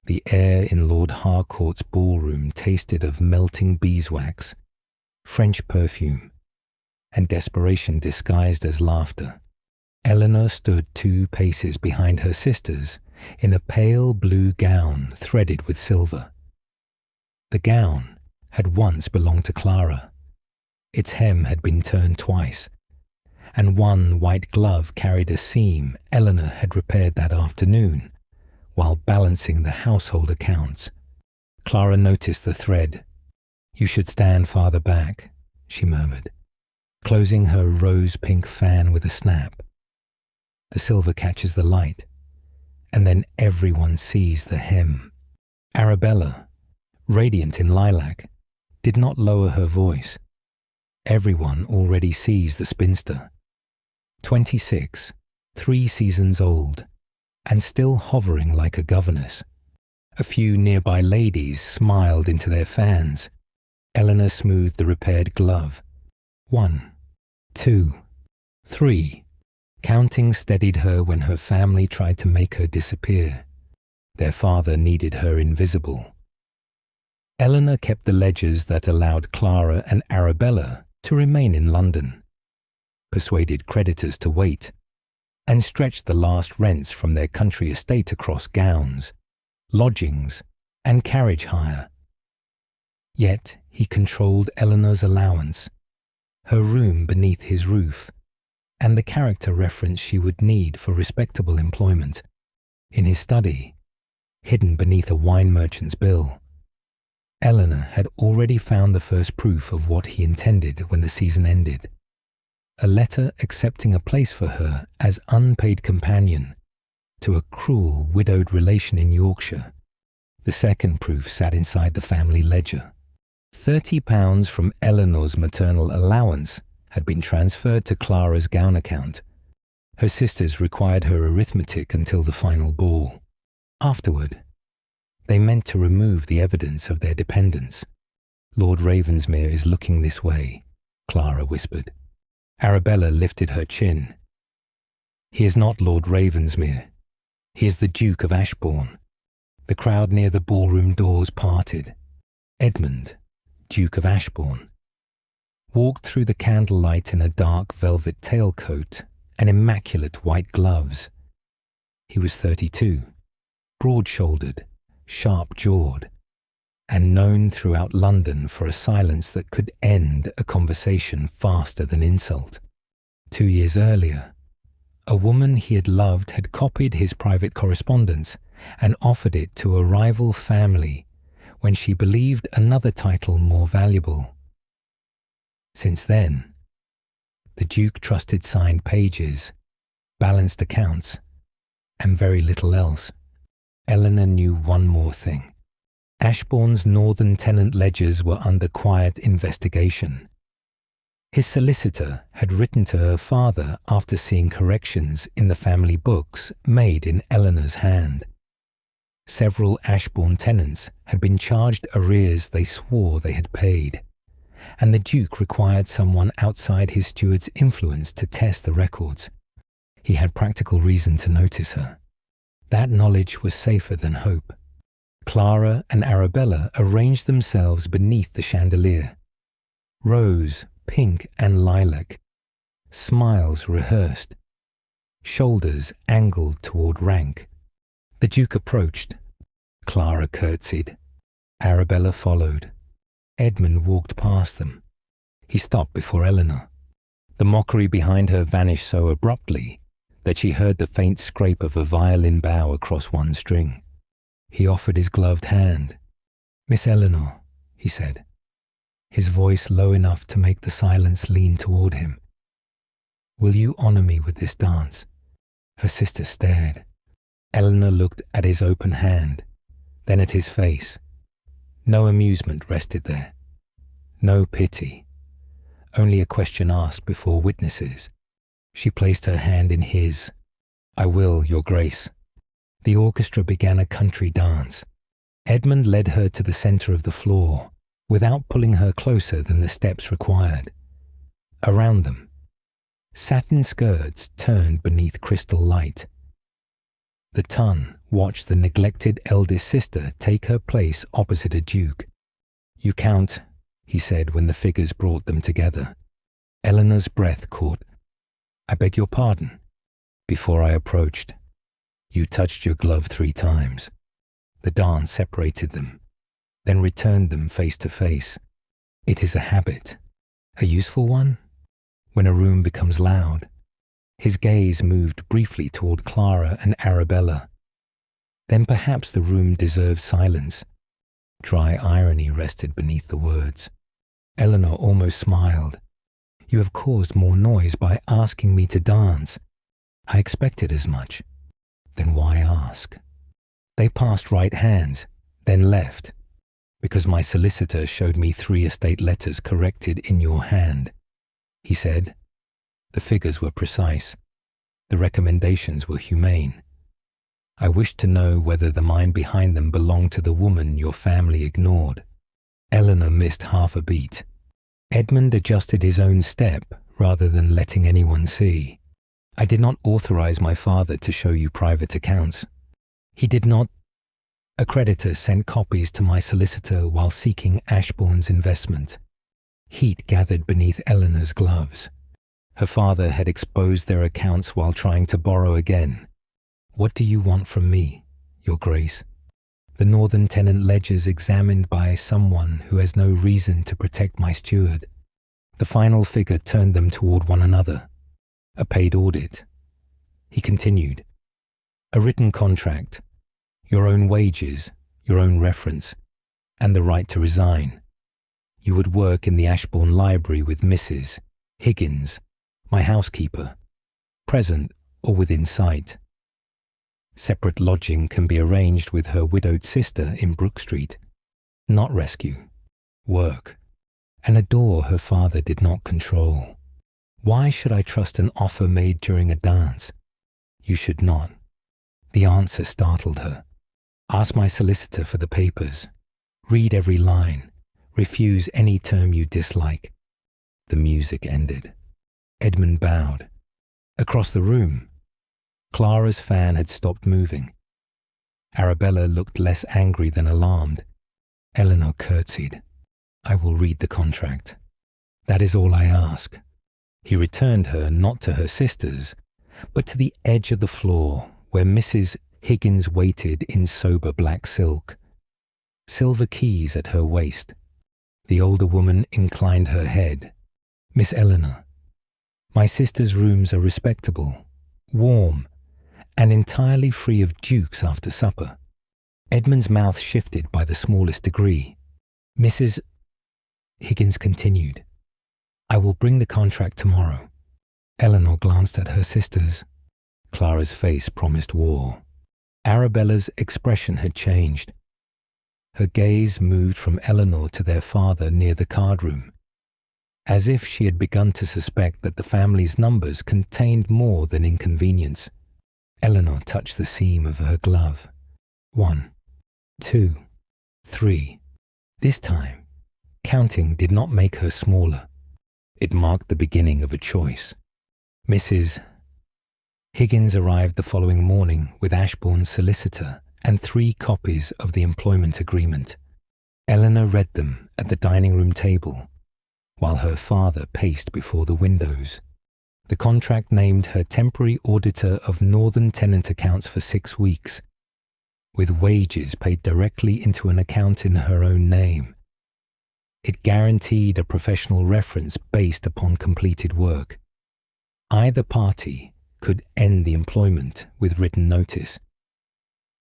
The air in Lord Harcourt's ballroom tasted of melting beeswax, French perfume, and desperation disguised as laughter. Eleanor stood 2 paces behind her sisters in a pale blue gown threaded with silver. The gown had once belonged to Clara. Its hem had been turned twice, and one white glove carried a seam Eleanor had repaired that afternoon while balancing the household accounts. Clara noticed the thread. "You should stand farther back," she murmured, closing her rose-pink fan with a snap. The silver catches the light, and then everyone sees the hem. Arabella, radiant in lilac, did not lower her voice. Everyone already sees the spinster. 26, 3 seasons old, and still hovering like a governess. A few nearby ladies smiled into their fans. Eleanor smoothed the repaired glove. 1, 2, 3. Counting steadied her when her family tried to make her disappear. Their father needed her invisible. Eleanor kept the ledgers that allowed Clara and Arabella to remain in London, persuaded creditors to wait, and stretched the last rents from their country estate across gowns, lodgings, and carriage hire. Yet he controlled Eleanor's allowance, her room beneath his roof, and the character reference she would need for respectable employment, in his study, hidden beneath a wine merchant's bill. Eleanor had already found the first proof of what he intended when the season ended. A letter accepting a place for her as unpaid companion to a cruel widowed relation in Yorkshire. The second proof sat inside the family ledger. £30 from Eleanor's maternal allowance had been transferred to Clara's gown account. Her sisters required her arithmetic until the final ball. Afterward, they meant to remove the evidence of their dependence. "Lord Ravensmere is looking this way," Clara whispered. Arabella lifted her chin. "He is not Lord Ravensmere. He is the Duke of Ashbourne." The crowd near the ballroom doors parted. Edmund, Duke of Ashbourne, walked through the candlelight in a dark velvet tailcoat and immaculate white gloves. He was 32, broad-shouldered, sharp-jawed, and known throughout London for a silence that could end a conversation faster than insult. 2 years earlier, a woman he had loved had copied his private correspondence and offered it to a rival family when she believed another title more valuable. Since then, the Duke trusted signed pages, balanced accounts, and very little else. Eleanor knew one more thing. Ashbourne's northern tenant ledgers were under quiet investigation. His solicitor had written to her father after seeing corrections in the family books made in Eleanor's hand. Several Ashbourne tenants had been charged arrears they swore they had paid, and the Duke required someone outside his steward's influence to test the records. He had practical reason to notice her. That knowledge was safer than hope. Clara and Arabella arranged themselves beneath the chandelier. Rose, pink, and lilac. Smiles rehearsed. Shoulders angled toward rank. The Duke approached. Clara curtsied. Arabella followed. Edmund walked past them. He stopped before Eleanor. The mockery behind her vanished so abruptly that she heard the faint scrape of a violin bow across one string. He offered his gloved hand. "Miss Eleanor," he said, his voice low enough to make the silence lean toward him. "Will you honor me with this dance?" Her sister stared. Eleanor looked at his open hand, then at his face. No amusement rested there. No pity. Only a question asked before witnesses. She placed her hand in his. "I will, Your Grace." The orchestra began a country dance. Edmund led her to the center of the floor, without pulling her closer than the steps required. Around them, satin skirts turned beneath crystal light. The ton watched the neglected eldest sister take her place opposite a duke. "You count," he said when the figures brought them together. Eleanor's breath caught. "I beg your pardon." Before I approached, "You touched your glove 3 times. The dance separated them, then returned them face to face. It is a habit, a useful one, when a room becomes loud." His gaze moved briefly toward Clara and Arabella. "Then perhaps the room deserves silence." Dry irony rested beneath the words. Eleanor almost smiled. "You have caused more noise by asking me to dance. I expected as much. Then why ask?" They passed right hands, then left, "because my solicitor showed me 3 estate letters corrected in your hand," he said. The figures were precise. The recommendations were humane. "I wished to know whether the mind behind them belonged to the woman your family ignored." Eleanor missed half a beat. Edmund adjusted his own step rather than letting anyone see. "I did not authorize my father to show you private accounts. He did not. A creditor sent copies to my solicitor while seeking Ashbourne's investment." Heat gathered beneath Eleanor's gloves. Her father had exposed their accounts while trying to borrow again. "What do you want from me, Your Grace?" "The northern tenant ledgers examined by someone who has no reason to protect my steward." The final figure turned them toward one another. "A paid audit." He continued. "A written contract, your own wages, your own reference, and the right to resign. You would work in the Ashbourne Library with Mrs. Higgins, my housekeeper, present or within sight. Separate lodging can be arranged with her widowed sister in Brook Street. Not rescue, work, and a door her father did not control. Why should I trust an offer made during a dance? You should not." The answer startled her. "Ask my solicitor for the papers. Read every line. Refuse any term you dislike." The music ended. Edmund bowed. Across the room, Clara's fan had stopped moving. Arabella looked less angry than alarmed. Eleanor curtsied. "I will read the contract. That is all I ask." He returned her not to her sisters, but to the edge of the floor where Mrs. Higgins waited in sober black silk. Silver keys at her waist. The older woman inclined her head. "Miss Eleanor, my sister's rooms are respectable, warm, and entirely free of dukes after supper." Edmund's mouth shifted by the smallest degree. "Mrs. Higgins continued, "I will bring the contract tomorrow." Eleanor glanced at her sisters. Clara's face promised war. Arabella's expression had changed. Her gaze moved from Eleanor to their father near the card room, as if she had begun to suspect that the family's numbers contained more than inconvenience. Eleanor touched the seam of her glove. 1, 2, 3. This time, counting did not make her smaller. It marked the beginning of a choice. Mrs. Higgins arrived the following morning with Ashbourne's solicitor and 3 copies of the employment agreement. Eleanor read them at the dining room table, while her father paced before the windows. The contract named her temporary auditor of northern tenant accounts for 6 weeks, with wages paid directly into an account in her own name. It guaranteed a professional reference based upon completed work. Either party could end the employment with written notice.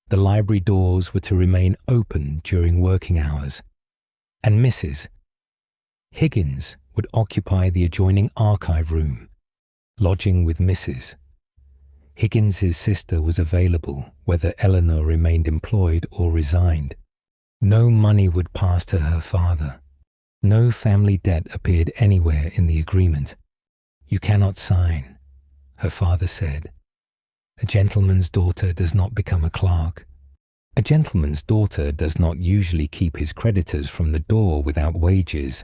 The library doors were to remain open during working hours, and Mrs. Higgins would occupy the adjoining archive room, lodging with Mrs. Higgins's sister was available whether Eleanor remained employed or resigned. No money would pass to her father. No family debt appeared anywhere in the agreement. "You cannot sign," her father said. "A gentleman's daughter does not become a clerk. A gentleman's daughter does not usually keep his creditors from the door without wages."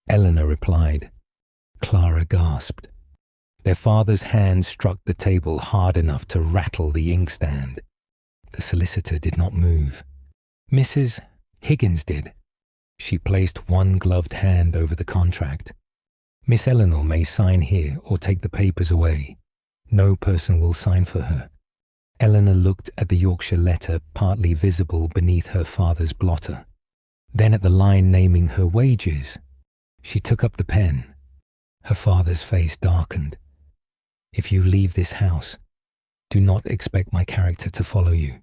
Eleanor replied. Clara gasped. Their father's hand struck the table hard enough to rattle the inkstand. The solicitor did not move. Mrs. Higgins did. She placed one gloved hand over the contract. Miss Eleanor may sign here or take the papers away. No person will sign for her. Eleanor looked at the Yorkshire letter partly visible beneath her father's blotter. Then at the line naming her wages. She took up the pen. Her father's face darkened. If you leave this house, do not expect my character to follow you.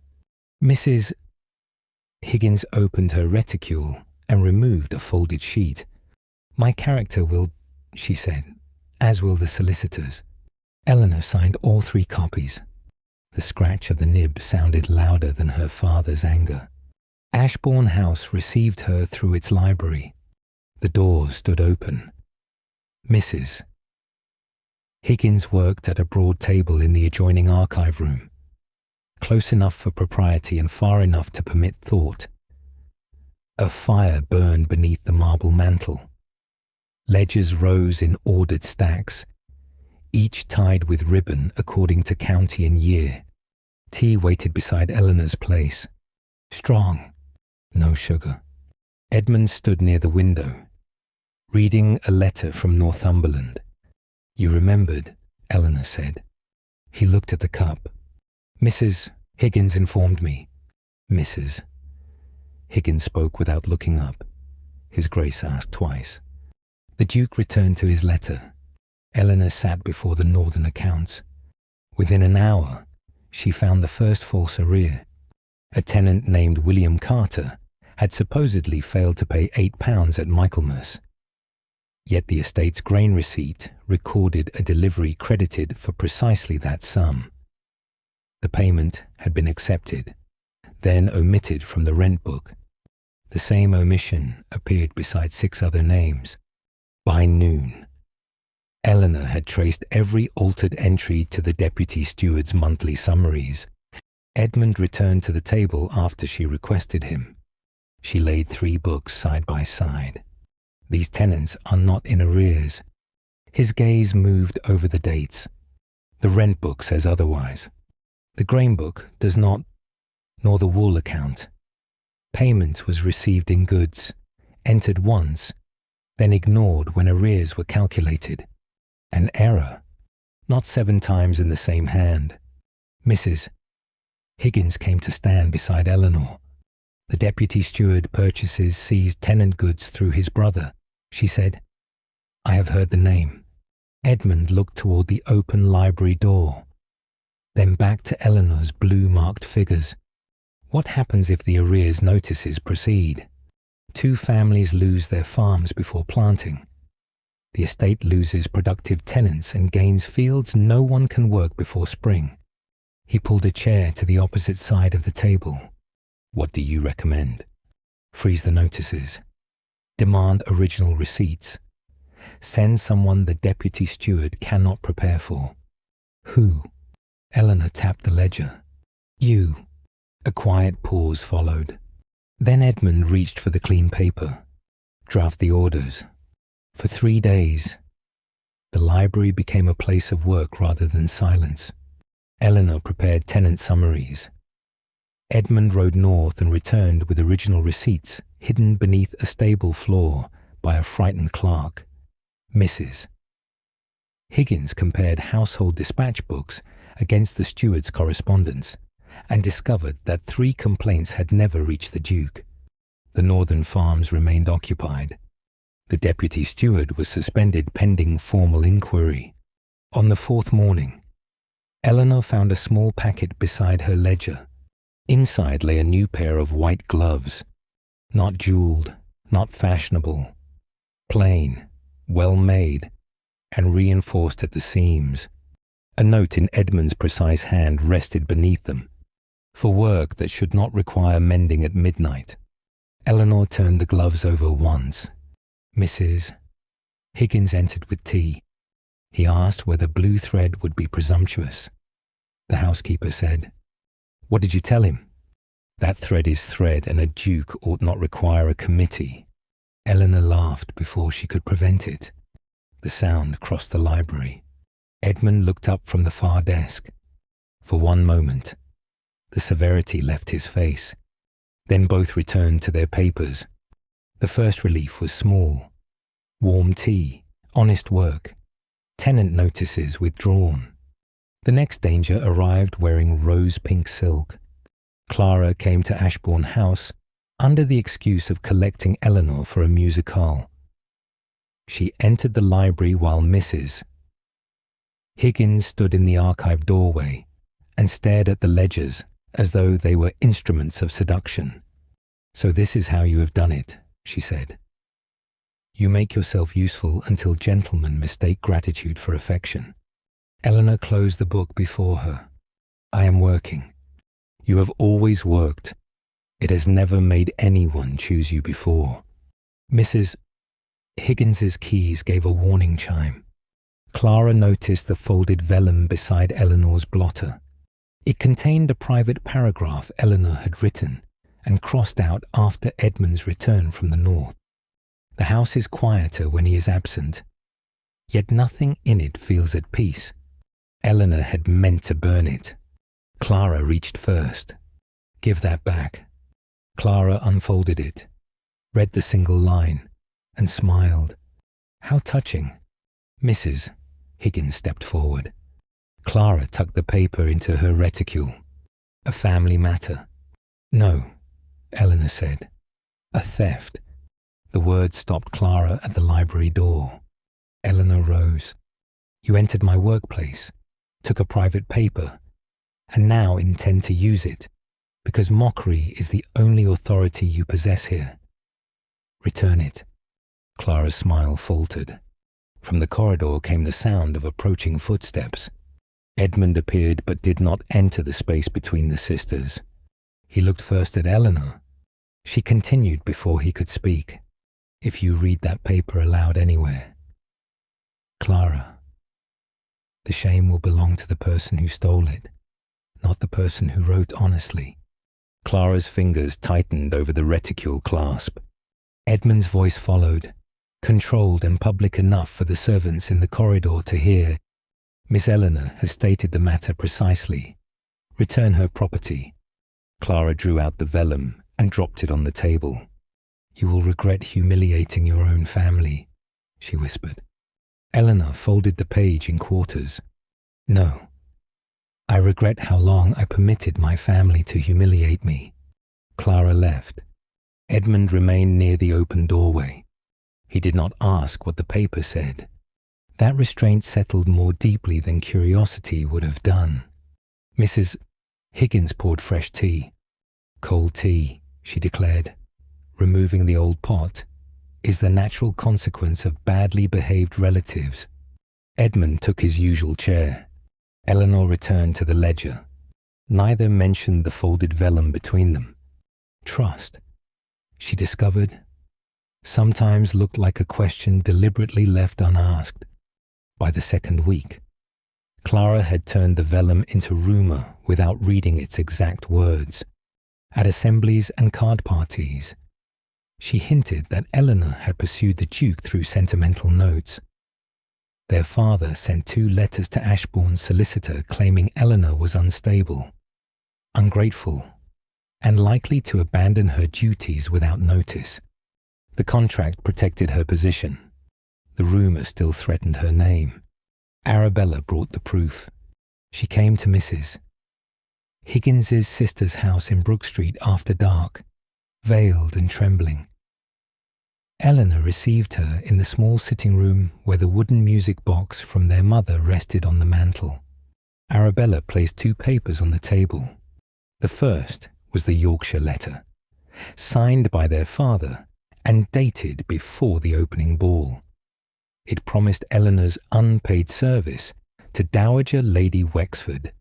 Mrs. Higgins opened her reticule and removed a folded sheet. My character will, she said, as will the solicitors. Eleanor signed all 3 copies. The scratch of the nib sounded louder than her father's anger. Ashbourne House received her through its library. The door stood open. Mrs. Higgins worked at a broad table in the adjoining archive room, close enough for propriety and far enough to permit thought. A fire burned beneath the marble mantel. Ledgers rose in ordered stacks, each tied with ribbon according to county and year. Tea waited beside Eleanor's place. Strong, no sugar. Edmund stood near the window, reading a letter from Northumberland. You remembered, Eleanor said. He looked at the cup. Mrs. Higgins informed me. Mrs. Higgins spoke without looking up. His Grace asked twice. The Duke returned to his letter. Eleanor sat before the Northern accounts. Within an hour, she found the first false arrear. A tenant named William Carter had supposedly failed to pay £8 at Michaelmas. Yet the estate's grain receipt recorded a delivery credited for precisely that sum. The payment had been accepted, then omitted from the rent book. The same omission appeared beside 6 other names. By noon, Eleanor had traced every altered entry to the deputy steward's monthly summaries. Edmund returned to the table after she requested him. She laid 3 books side by side. These tenants are not in arrears. His gaze moved over the dates. The rent book says otherwise. The grain book does not, nor the wool account. Payment was received in goods, entered once, then ignored when arrears were calculated. An error, not 7 times in the same hand. Mrs. Higgins came to stand beside Eleanor. The deputy steward purchases seized tenant goods through his brother. She said, I have heard the name. Edmund looked toward the open library door, then back to Eleanor's blue-marked figures. What happens if the arrears notices proceed? 2 families lose their farms before planting. The estate loses productive tenants and gains fields no one can work before spring. He pulled a chair to the opposite side of the table. What do you recommend? Freeze the notices. Demand original receipts. Send someone the deputy steward cannot prepare for. Who? Eleanor tapped the ledger. You. A quiet pause followed. Then Edmund reached for the clean paper. Draft the orders. For 3 days, the library became a place of work rather than silence. Eleanor prepared tenant summaries. Edmund rode north and returned with original receipts hidden beneath a stable floor by a frightened clerk. Mrs. Higgins compared household dispatch books against the steward's correspondence and discovered that 3 complaints had never reached the Duke. The northern farms remained occupied. The deputy steward was suspended pending formal inquiry. On the 4th morning, Eleanor found a small packet beside her ledger. Inside lay a new pair of white gloves, not jeweled, not fashionable, plain, well made, and reinforced at the seams. A note in Edmund's precise hand rested beneath them, for work that should not require mending at midnight. Eleanor turned the gloves over once. Mrs. Higgins entered with tea. He asked whether blue thread would be presumptuous. The housekeeper said, What did you tell him? That thread is thread, and a duke ought not require a committee. Eleanor laughed before she could prevent it. The sound crossed the library. Edmund looked up from the far desk. For one moment, the severity left his face. Then both returned to their papers. The first relief was small. Warm tea, honest work, tenant notices withdrawn. The next danger arrived wearing rose-pink silk. Clara came to Ashbourne House under the excuse of collecting Eleanor for a musicale. She entered the library while Mrs. Higgins stood in the archive doorway and stared at the ledgers as though they were instruments of seduction. "So this is how you have done it," she said. "You make yourself useful until gentlemen mistake gratitude for affection." Eleanor closed the book before her. "I am working. You have always worked. It has never made anyone choose you before." Mrs. Higgins's keys gave a warning chime. Clara noticed the folded vellum beside Eleanor's blotter. It contained a private paragraph Eleanor had written and crossed out after Edmund's return from the north. "The house is quieter when he is absent, yet nothing in it feels at peace." Eleanor had meant to burn it. Clara reached first. "Give that back." Clara unfolded it, read the single line, and smiled. "How touching." Mrs. Higgins stepped forward. Clara tucked the paper into her reticule. "A family matter." "No," Eleanor said. "A theft." The words stopped Clara at the library door. Eleanor rose. "You entered my workplace, took a private paper, and now intend to use it, because mockery is the only authority you possess here. Return it." Clara's smile faltered. From the corridor came the sound of approaching footsteps. Edmund appeared but did not enter the space between the sisters. He looked first at Eleanor. She continued before he could speak. "If you read that paper aloud anywhere, Clara, the shame will belong to the person who stole it, not the person who wrote honestly." Clara's fingers tightened over the reticule clasp. Edmund's voice followed, controlled and public enough for the servants in the corridor to hear. "Miss Eleanor has stated the matter precisely. Return her property." Clara drew out the vellum and dropped it on the table. "You will regret humiliating your own family," she whispered. Eleanor folded the page in quarters. "No. I regret how long I permitted my family to humiliate me." Clara left. Edmund remained near the open doorway. He did not ask what the paper said. That restraint settled more deeply than curiosity would have done. Mrs. Higgins poured fresh tea. "Cold tea," she declared, "removing the old pot, is the natural consequence of badly behaved relatives." Edmund took his usual chair. Eleanor returned to the ledger. Neither mentioned the folded vellum between them. Trust, she discovered, sometimes looked like a question deliberately left unasked. By the second week, Clara had turned the vellum into rumour without reading its exact words. At assemblies and card parties, she hinted that Eleanor had pursued the Duke through sentimental notes. Their father sent 2 letters to Ashbourne's solicitor claiming Eleanor was unstable, ungrateful, and likely to abandon her duties without notice. The contract protected her position. The rumour still threatened her name. Arabella brought the proof. She came to Mrs. Higgins's sister's house in Brook Street after dark, veiled and trembling. Eleanor received her in the small sitting room where the wooden music box from their mother rested on the mantel. Arabella placed 2 papers on the table. The first was the Yorkshire letter, signed by their father and dated before the opening ball. It promised Eleanor's unpaid service to Dowager Lady Wexford,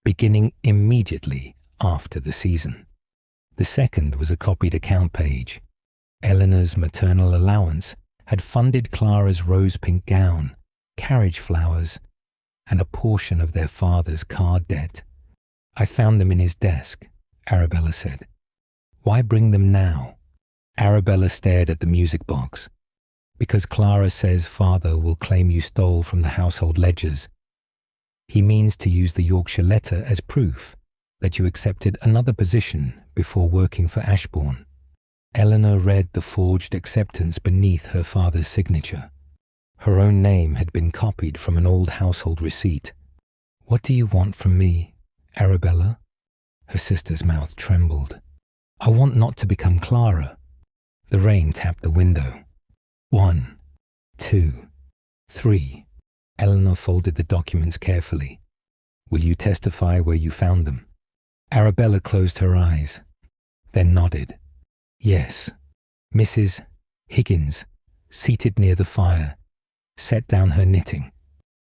beginning immediately after the season. The second was a copied account page. Eleanor's maternal allowance had funded Clara's rose-pink gown, carriage flowers, and a portion of their father's card debt. "I found them in his desk," Arabella said. "Why bring them now?" Arabella stared at the music box. "Because Clara says father will claim you stole from the household ledgers. He means to use the Yorkshire letter as proof that you accepted another position before working for Ashbourne. Eleanor read the forged acceptance beneath her father's signature. Her own name had been copied from an old household receipt. "What do you want from me, Arabella?" Her sister's mouth trembled. "I want not to become Clara." The rain tapped the window. 1, 2, 3. Eleanor folded the documents carefully. "Will you testify where you found them?" Arabella closed her eyes, then nodded. "Yes." Mrs. Higgins, seated near the fire, set down her knitting.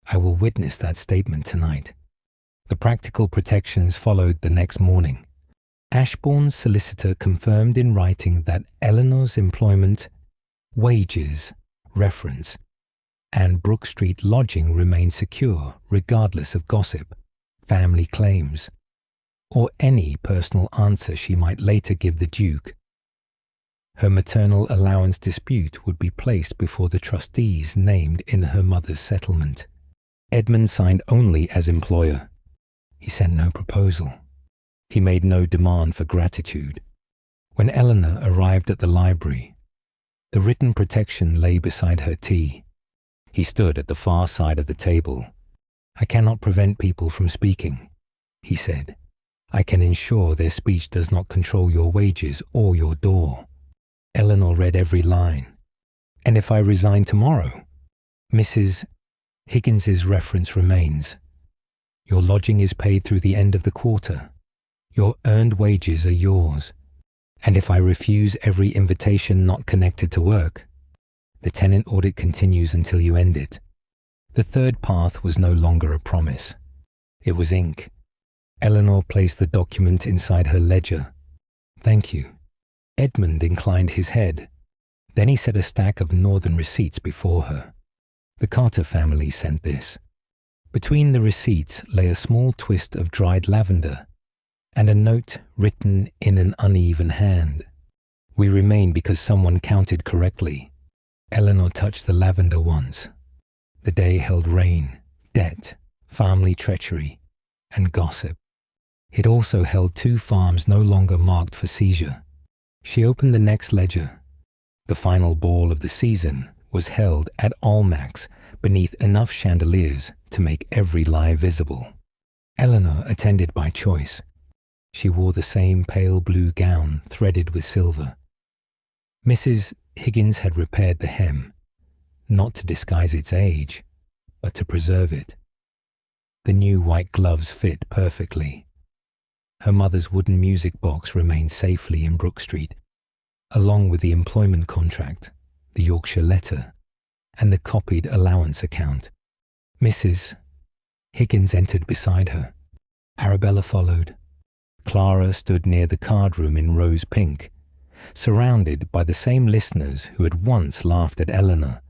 "I will witness that statement tonight." The practical protections followed the next morning. Ashbourne's solicitor confirmed in writing that Eleanor's employment, wages, reference, and Brook Street lodging remained secure regardless of gossip, family claims, or any personal answer she might later give the Duke. Her maternal allowance dispute would be placed before the trustees named in her mother's settlement. Edmund signed only as employer. He sent no proposal. He made no demand for gratitude. When Eleanor arrived at the library, the written protection lay beside her tea. He stood at the far side of the table. "I cannot prevent people from speaking," he said. "I can ensure their speech does not control your wages or your door." Eleanor read every line. "And if I resign tomorrow?" Mrs. Higgins's reference remains. "Your lodging is paid through the end of the quarter. Your earned wages are yours. And if I refuse every invitation not connected to work, the tenant audit continues until you end it." The third path was no longer a promise. It was ink. Eleanor placed the document inside her ledger. "Thank you." Edmund inclined his head. Then he set a stack of northern receipts before her. "The Carter family sent this." Between the receipts lay a small twist of dried lavender and a note written in an uneven hand. "We remain because someone counted correctly." Eleanor touched the lavender once. The day held rain, debt, family treachery, and gossip. It also held 2 farms no longer marked for seizure. She opened the next ledger. The final ball of the season was held at Almack's beneath enough chandeliers to make every lie visible. Eleanor attended by choice. She wore the same pale blue gown threaded with silver. Mrs. Higgins had repaired the hem, not to disguise its age, but to preserve it. The new white gloves fit perfectly. Her mother's wooden music box remained safely in Brook Street, along with the employment contract, the Yorkshire letter, and the copied allowance account. Mrs. Higgins entered beside her. Arabella followed. Clara stood near the card room in rose pink, surrounded by the same listeners who had once laughed at Eleanor.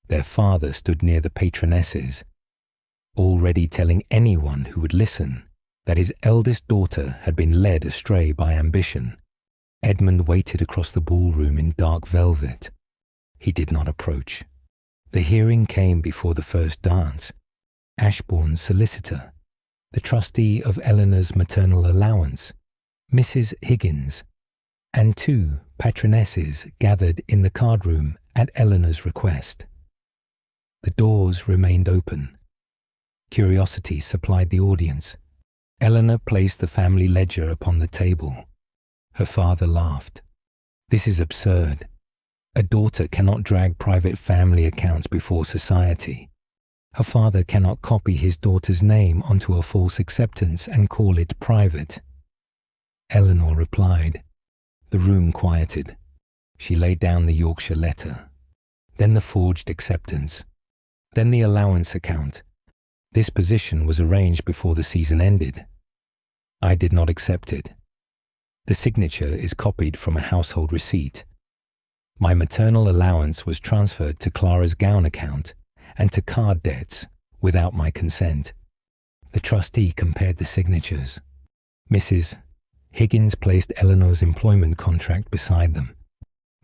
Their father stood near the patronesses, already telling anyone who would listen that his eldest daughter had been led astray by ambition. Edmund waited across the ballroom in dark velvet. He did not approach. The hearing came before the first dance. Ashbourne's solicitor, the trustee of Eleanor's maternal allowance, Mrs. Higgins, and 2 patronesses gathered in the card room at Eleanor's request. The doors remained open. Curiosity supplied the audience. Eleanor placed the family ledger upon the table. Her father laughed. "This is absurd. A daughter cannot drag private family accounts before society. A father cannot copy his daughter's name onto a false acceptance and call it private." Eleanor replied. The room quieted. She laid down the Yorkshire letter, then the forged acceptance, then the allowance account. This position was arranged before the season ended. "I did not accept it. The signature is copied from a household receipt. My maternal allowance was transferred to Clara's gown account and to card debts without my consent." The trustee compared the signatures. Mrs. Higgins placed Eleanor's employment contract beside them.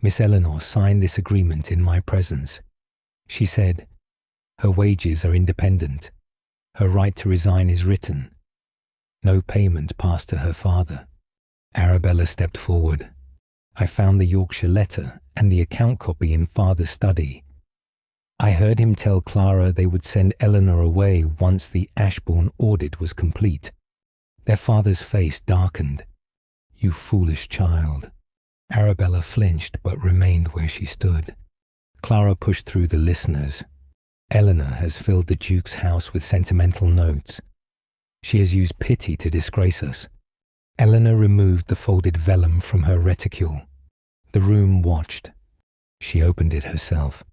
"Miss Eleanor signed this agreement in my presence." She said, "Her wages are independent. Her right to resign is written. No payment passed to her father. Arabella stepped forward. I found the Yorkshire letter and the account copy in father's study. I heard him tell Clara they would send Eleanor away once the Ashbourne audit was complete. Their father's face darkened. You foolish child. Arabella flinched but remained where she stood. Clara pushed through the listeners. Eleanor has filled the Duke's house with sentimental notes. She has used pity to disgrace us. Eleanor removed the folded vellum from her reticule. The room watched. She opened it herself.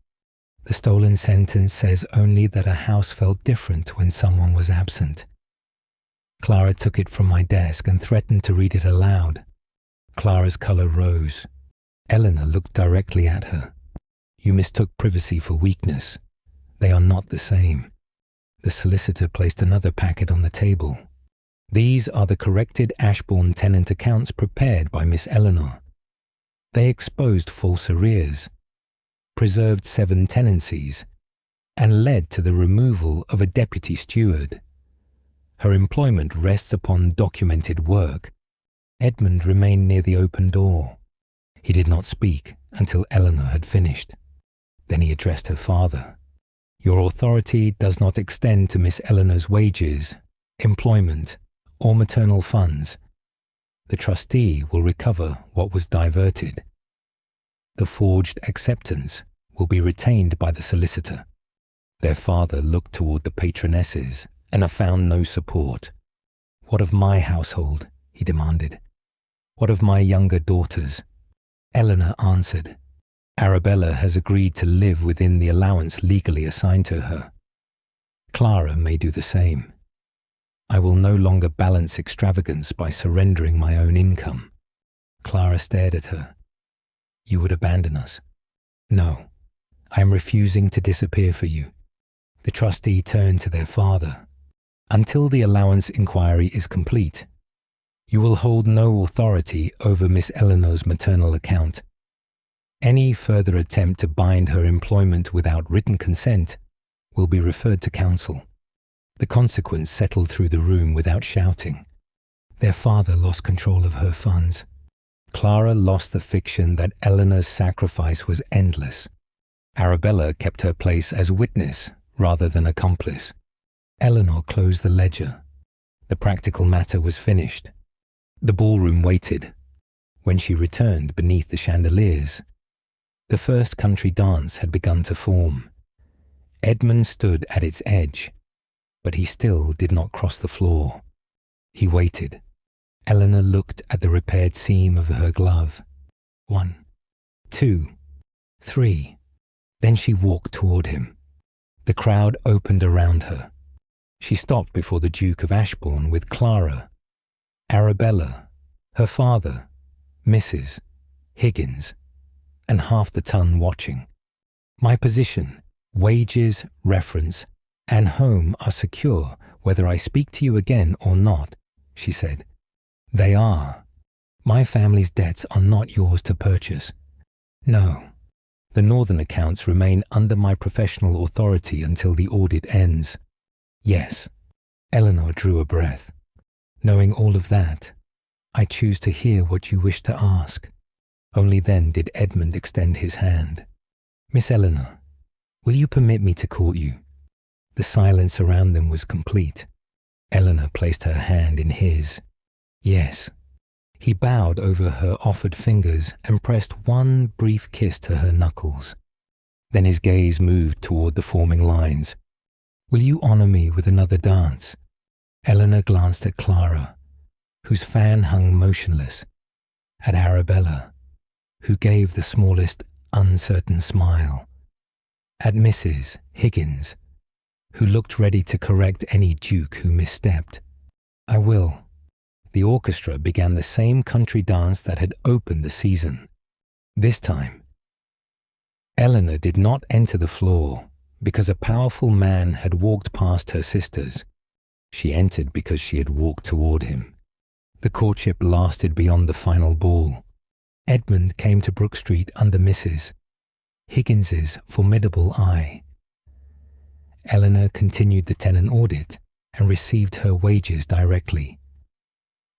The stolen sentence says only that a house felt different when someone was absent. Clara took it from my desk and threatened to read it aloud. Clara's color rose. Eleanor looked directly at her. You mistook privacy for weakness. They are not the same. The solicitor placed another packet on the table. These are the corrected Ashbourne tenant accounts prepared by Miss Eleanor. They exposed false arrears, preserved 7 tenancies, and led to the removal of a deputy steward. Her employment rests upon documented work. Edmund remained near the open door. He did not speak until Eleanor had finished. Then he addressed her father. Your authority does not extend to Miss Eleanor's wages, employment, or maternal funds. The trustee will recover what was diverted. The forged acceptance will be retained by the solicitor. Their father looked toward the patronesses and found no support. What of my household? He demanded. What of my younger daughters? Eleanor answered. Arabella has agreed to live within the allowance legally assigned to her. Clara may do the same. I will no longer balance extravagance by surrendering my own income. Clara stared at her. You would abandon us? No, I am refusing to disappear for you. The trustee turned to their father. Until the allowance inquiry is complete, you will hold no authority over Miss Eleanor's maternal account. Any further attempt to bind her employment without written consent will be referred to council. The consequence settled through the room without shouting. Their father lost control of her funds. Clara lost the fiction that Eleanor's sacrifice was endless. Arabella kept her place as witness rather than accomplice. Eleanor closed the ledger. The practical matter was finished. The ballroom waited. When she returned beneath the chandeliers, the first country dance had begun to form. Edmund stood at its edge, but he still did not cross the floor. He waited. Eleanor looked at the repaired seam of her glove. 1, 2, 3. Then she walked toward him. The crowd opened around her. She stopped before the Duke of Ashbourne with Clara, Arabella, her father, Mrs. Higgins, and half the ton watching. My position, wages, reference, and home are secure whether I speak to you again or not, she said. They are. My family's debts are not yours to purchase. No. The northern accounts remain under my professional authority until the audit ends. Yes. Eleanor drew a breath. Knowing all of that, I choose to hear what you wish to ask. Only then did Edmund extend his hand. Miss Eleanor, will you permit me to court you? The silence around them was complete. Eleanor placed her hand in his. Yes. He bowed over her offered fingers and pressed one brief kiss to her knuckles. Then his gaze moved toward the forming lines. Will you honor me with another dance? Eleanor glanced at Clara, whose fan hung motionless, at Arabella, who gave the smallest uncertain smile, at Mrs. Higgins, who looked ready to correct any duke who misstepped. I will. The orchestra began the same country dance that had opened the season. This time, Eleanor did not enter the floor because a powerful man had walked past her sisters. She entered because she had walked toward him. The courtship lasted beyond the final ball. Edmund came to Brook Street under Mrs. Higgins's formidable eye. Eleanor continued the tenant audit and received her wages directly.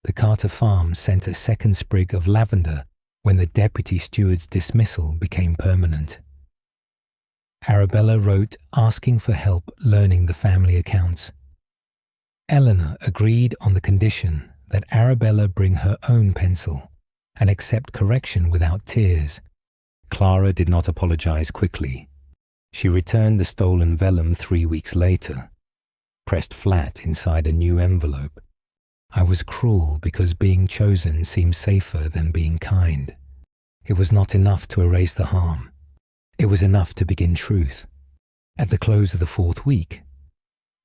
The Carter farm sent a second sprig of lavender when the deputy steward's dismissal became permanent. Arabella wrote asking for help learning the family accounts. Eleanor agreed on the condition that Arabella bring her own pencil and accept correction without tears. Clara did not apologize quickly. She returned the stolen vellum 3 weeks later, pressed flat inside a new envelope. I was cruel because being chosen seemed safer than being kind. It was not enough to erase the harm. It was enough to begin truth. At the close of the 4th week,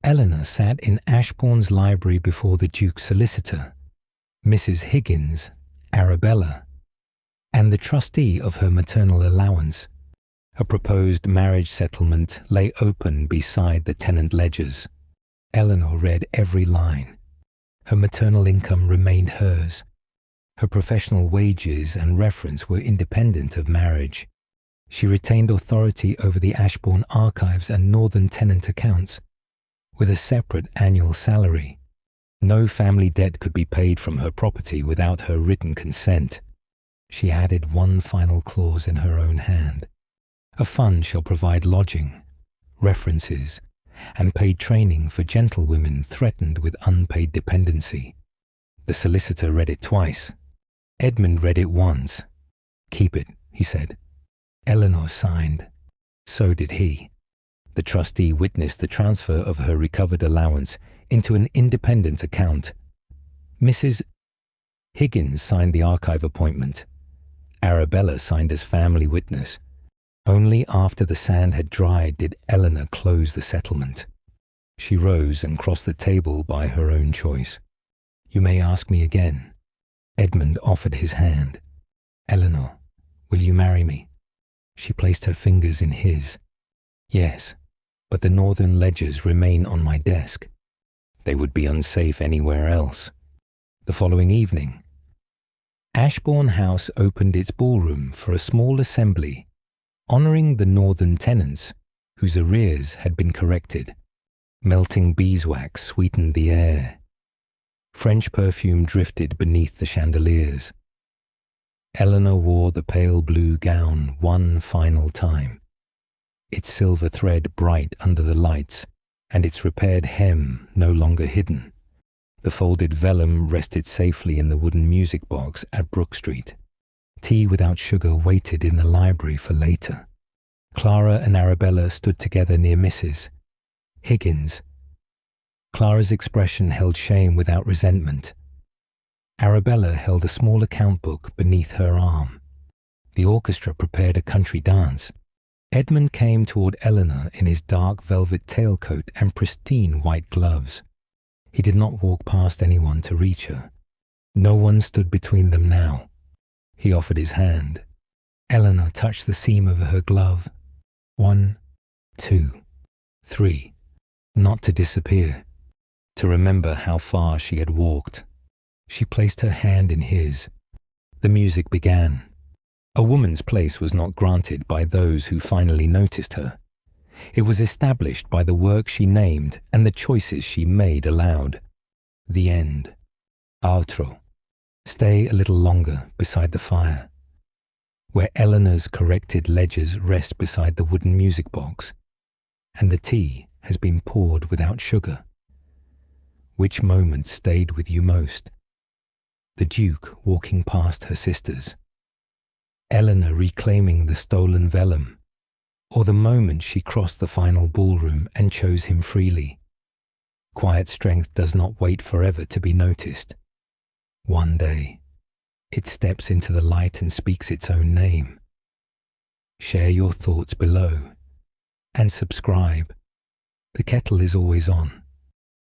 Eleanor sat in Ashbourne's library before the Duke's solicitor, Mrs. Higgins, Arabella, and the trustee of her maternal allowance. A proposed marriage settlement lay open beside the tenant ledgers. Eleanor read every line. Her maternal income remained hers. Her professional wages and reference were independent of marriage. She retained authority over the Ashbourne archives and northern tenant accounts, with a separate annual salary. No family debt could be paid from her property without her written consent. She added one final clause in her own hand. A fund shall provide lodging, references, and paid training for gentlewomen threatened with unpaid dependency. The solicitor read it twice. Edmund read it once. "Keep it," he said. Eleanor signed. So did he. The trustee witnessed the transfer of her recovered allowance into an independent account. Mrs. Higgins signed the archive appointment. Arabella signed as family witness. Only after the sand had dried did Eleanor close the settlement. She rose and crossed the table by her own choice. "You may ask me again." Edmund offered his hand. "Eleanor, will you marry me?" She placed her fingers in his. "Yes, but the northern ledgers remain on my desk. They would be unsafe anywhere else." The following evening, Ashbourne House opened its ballroom for a small assembly, honouring the northern tenants whose arrears had been corrected. Melting beeswax sweetened the air. French perfume drifted beneath the chandeliers. Eleanor wore the pale blue gown one final time, its silver thread bright under the lights and its repaired hem no longer hidden. The folded vellum rested safely in the wooden music box at Brook Street. Tea without sugar waited in the library for later. Clara and Arabella stood together near Mrs. Higgins. Clara's expression held shame without resentment. Arabella held a small account book beneath her arm. The orchestra prepared a country dance. Edmund came toward Eleanor in his dark velvet tailcoat and pristine white gloves. He did not walk past anyone to reach her. No one stood between them now. He offered his hand. Eleanor touched the seam of her glove. 1, 2, 3. Not to disappear. To remember how far she had walked. She placed her hand in his. The music began. A woman's place was not granted by those who finally noticed her. It was established by the work she named and the choices she made aloud. The end. Altro. Stay a little longer beside the fire. Where Eleanor's corrected ledgers rest beside the wooden music box, and the tea has been poured without sugar. Which moment stayed with you most? The Duke walking past her sisters, Eleanor reclaiming the stolen vellum, or the moment she crossed the final ballroom and chose him freely? Quiet strength does not wait forever to be noticed. One day, it steps into the light and speaks its own name. Share your thoughts below and subscribe. The kettle is always on.